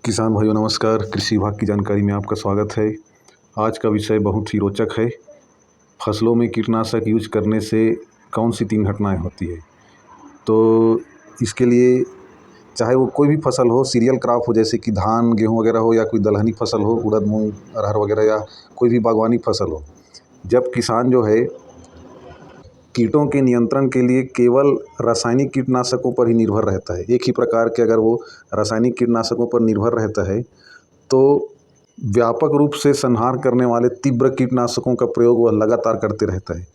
किसान भाइयों नमस्कार। कृषि विभाग की जानकारी में आपका स्वागत है। आज का विषय बहुत ही रोचक है। फसलों में कीटनाशक यूज करने से कौन सी 3 घटनाएं होती है। तो इसके लिए चाहे वो कोई भी फसल हो, सीरियल क्रॉप हो जैसे कि धान गेहूं वगैरह हो, या कोई दलहनी फसल हो, उड़द मूंग अरहर वगैरह, या कोई भी बागवानी फसल हो, जब किसान जो है कीटों के नियंत्रण के लिए केवल रासायनिक कीटनाशकों पर ही निर्भर रहता है, एक ही प्रकार के अगर वो रासायनिक कीटनाशकों पर निर्भर रहता है तो व्यापक रूप से संहार करने वाले तीव्र कीटनाशकों का प्रयोग वह लगातार करते रहता है।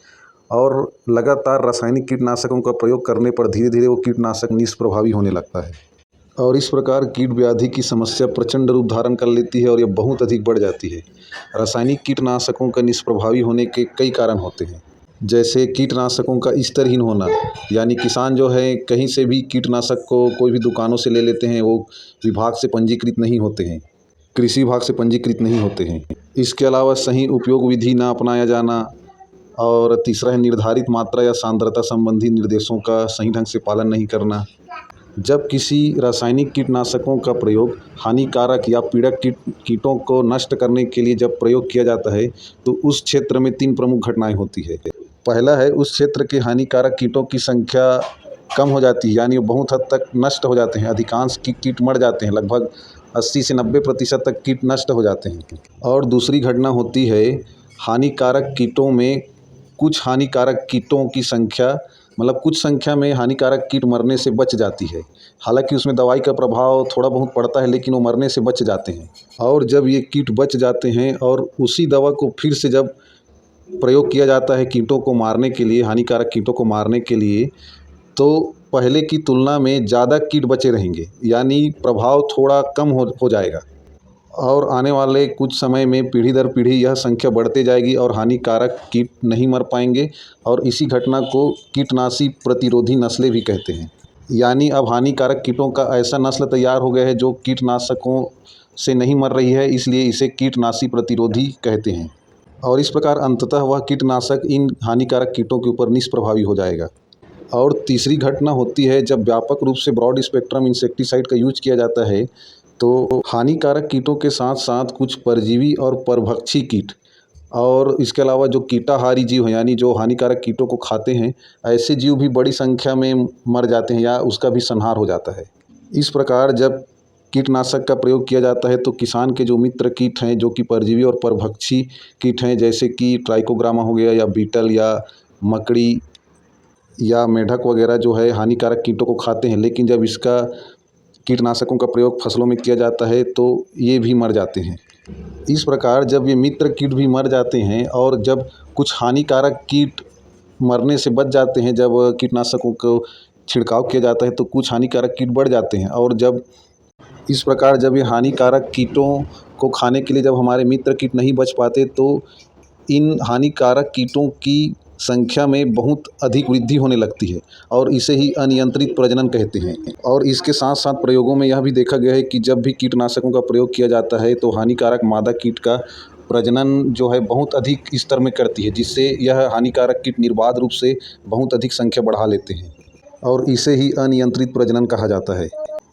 और लगातार रासायनिक कीटनाशकों का प्रयोग करने पर धीरे धीरे वो कीटनाशक निष्प्रभावी होने लगता है और इस प्रकार कीट व्याधि की समस्या प्रचंड रूप धारण कर लेती है और यह बहुत अधिक बढ़ जाती है। रासायनिक कीटनाशकों का निष्प्रभावी होने के कई कारण होते हैं, जैसे कीटनाशकों का स्तरहीन होना, यानी किसान जो है कहीं से भी कीटनाशक को कोई भी दुकानों से ले लेते हैं, वो विभाग से पंजीकृत नहीं होते हैं, कृषि विभाग से पंजीकृत नहीं होते हैं। इसके अलावा सही उपयोग विधि ना अपनाया जाना, और तीसरा है निर्धारित मात्रा या सांद्रता संबंधी निर्देशों का सही ढंग से पालन नहीं करना। जब किसी रासायनिक कीटनाशकों का प्रयोग हानिकारक या पीड़क कीटों को नष्ट करने के लिए जब प्रयोग किया जाता है तो उस क्षेत्र में 3 प्रमुख घटनाएं होती है। पहला है, उस क्षेत्र के हानिकारक कीटों की संख्या कम हो जाती है, यानी वो बहुत हद तक नष्ट हो जाते हैं। अधिकांश कीट मर जाते हैं, लगभग 80 से 90% तक कीट नष्ट हो जाते हैं। और दूसरी घटना होती है, हानिकारक कीटों में कुछ हानिकारक कीटों की संख्या, मतलब कुछ संख्या में हानिकारक कीट मरने से बच जाती है। हालांकि उसमें दवाई का प्रभाव थोड़ा बहुत पड़ता है, लेकिन वो मरने से बच जाते हैं। और जब ये कीट बच जाते हैं और उसी दवा को फिर से जब प्रयोग किया जाता है कीटों को मारने के लिए, हानिकारक कीटों को मारने के लिए, तो पहले की तुलना में ज़्यादा कीट बचे रहेंगे, यानी प्रभाव थोड़ा कम हो जाएगा। और आने वाले कुछ समय में पीढ़ी दर पीढ़ी यह संख्या बढ़ते जाएगी और हानिकारक कीट नहीं मर पाएंगे, और इसी घटना को कीटनाशी प्रतिरोधी नस्लें भी कहते हैं। यानी अब हानिकारक कीटों का ऐसा नस्ल तैयार हो गया है जो कीटनाशकों से नहीं मर रही है, इसलिए इसे कीटनाशी प्रतिरोधी कहते हैं। और इस प्रकार अंततः वह कीटनाशक इन हानिकारक कीटों के ऊपर निष्प्रभावी हो जाएगा। और तीसरी घटना होती है, जब व्यापक रूप से ब्रॉड स्पेक्ट्रम इंसेक्टिसाइड का यूज किया जाता है तो हानिकारक कीटों के साथ साथ कुछ परजीवी और परभक्षी कीट, और इसके अलावा जो कीटाहारी जीव हैं, यानी जो हानिकारक कीटों को खाते हैं, ऐसे जीव भी बड़ी संख्या में मर जाते हैं या उसका भी संहार हो जाता है। इस प्रकार जब कीटनाशक का प्रयोग किया जाता है तो किसान के जो मित्र कीट हैं, जो कि परजीवी और परभक्षी कीट हैं, जैसे कि ट्राइकोग्रामा हो गया, या बीटल, या मकड़ी, या मेढक वगैरह, जो है हानिकारक कीटों को खाते हैं, लेकिन जब इसका कीटनाशकों का प्रयोग फसलों में किया जाता है तो ये भी मर जाते हैं। इस प्रकार जब ये मित्र कीट भी मर जाते हैं और जब कुछ हानिकारक कीट मरने से बच जाते हैं, जब कीटनाशकों को छिड़काव किया जाता है तो कुछ हानिकारक कीट बढ़ जाते हैं। और जब इस प्रकार जब ये हानिकारक कीटों को खाने के लिए जब हमारे मित्र कीट नहीं बच पाते तो इन हानिकारक कीटों की संख्या में बहुत अधिक वृद्धि होने लगती है, और इसे ही अनियंत्रित प्रजनन कहते हैं। और इसके साथ साथ प्रयोगों में यह भी देखा गया है कि जब भी कीटनाशकों का प्रयोग किया जाता है तो हानिकारक मादा कीट का प्रजनन जो है बहुत अधिक स्तर में करती है, जिससे यह हानिकारक कीट निर्बाध रूप से बहुत अधिक संख्या बढ़ा लेते हैं, और इसे ही अनियंत्रित प्रजनन कहा जाता है।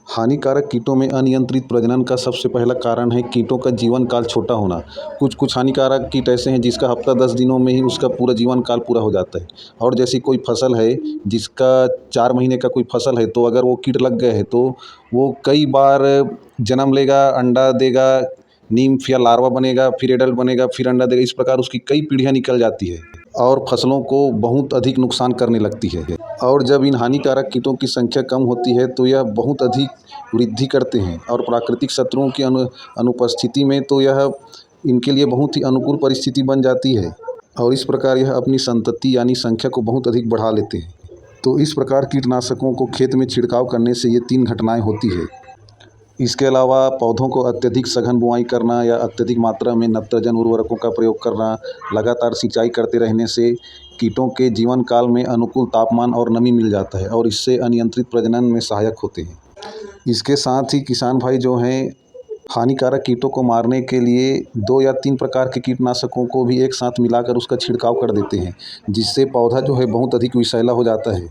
हानिकारक कीटों में अनियंत्रित प्रजनन का सबसे पहला कारण है कीटों का जीवन काल छोटा होना। कुछ हानिकारक कीट ऐसे हैं जिसका हफ्ता 10 दिनों में ही उसका पूरा जीवन काल पूरा हो जाता है। और जैसी कोई फसल है जिसका 4 महीने का कोई फसल है, तो अगर वो कीट लग गए हैं तो वो कई बार जन्म लेगा, अंडा देगा, नीम्फ या लार्वा बनेगा, फिर एडल्ट बनेगा, फिर अंडा देगा। इस प्रकार उसकी कई पीढ़ियाँ निकल जाती है और फसलों को बहुत अधिक नुकसान करने लगती है। और जब इन हानिकारक कीटों की संख्या कम होती है तो यह बहुत अधिक वृद्धि करते हैं, और प्राकृतिक शत्रुओं की अनुपस्थिति में तो यह इनके लिए बहुत ही अनुकूल परिस्थिति बन जाती है, और इस प्रकार यह अपनी संतति यानी संख्या को बहुत अधिक बढ़ा लेते हैं। तो इस प्रकार कीटनाशकों को खेत में छिड़काव करने से ये 3 घटनाएं होती है। इसके अलावा पौधों को अत्यधिक सघन बुआई करना या अत्यधिक मात्रा में नत्रजन उर्वरकों का प्रयोग करना, लगातार सिंचाई करते रहने से कीटों के जीवन काल में अनुकूल तापमान और नमी मिल जाता है, और इससे अनियंत्रित प्रजनन में सहायक होते हैं। इसके साथ ही किसान भाई जो हैं हानिकारक कीटों को मारने के लिए 2 या 3 प्रकार के कीटनाशकों को भी एक साथ मिलाकर उसका छिड़काव कर देते हैं, जिससे पौधा जो है बहुत अधिक विषैला हो जाता है।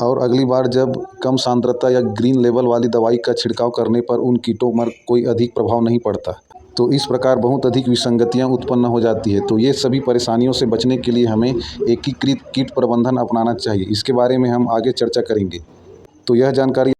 और अगली बार जब कम सांद्रता या ग्रीन लेवल वाली दवाई का छिड़काव करने पर उन कीटों पर कोई अधिक प्रभाव नहीं पड़ता। तो इस प्रकार बहुत अधिक विसंगतियां उत्पन्न हो जाती है। तो ये सभी परेशानियों से बचने के लिए हमें एकीकृत कीट प्रबंधन अपनाना चाहिए। इसके बारे में हम आगे चर्चा करेंगे। तो यह जानकारी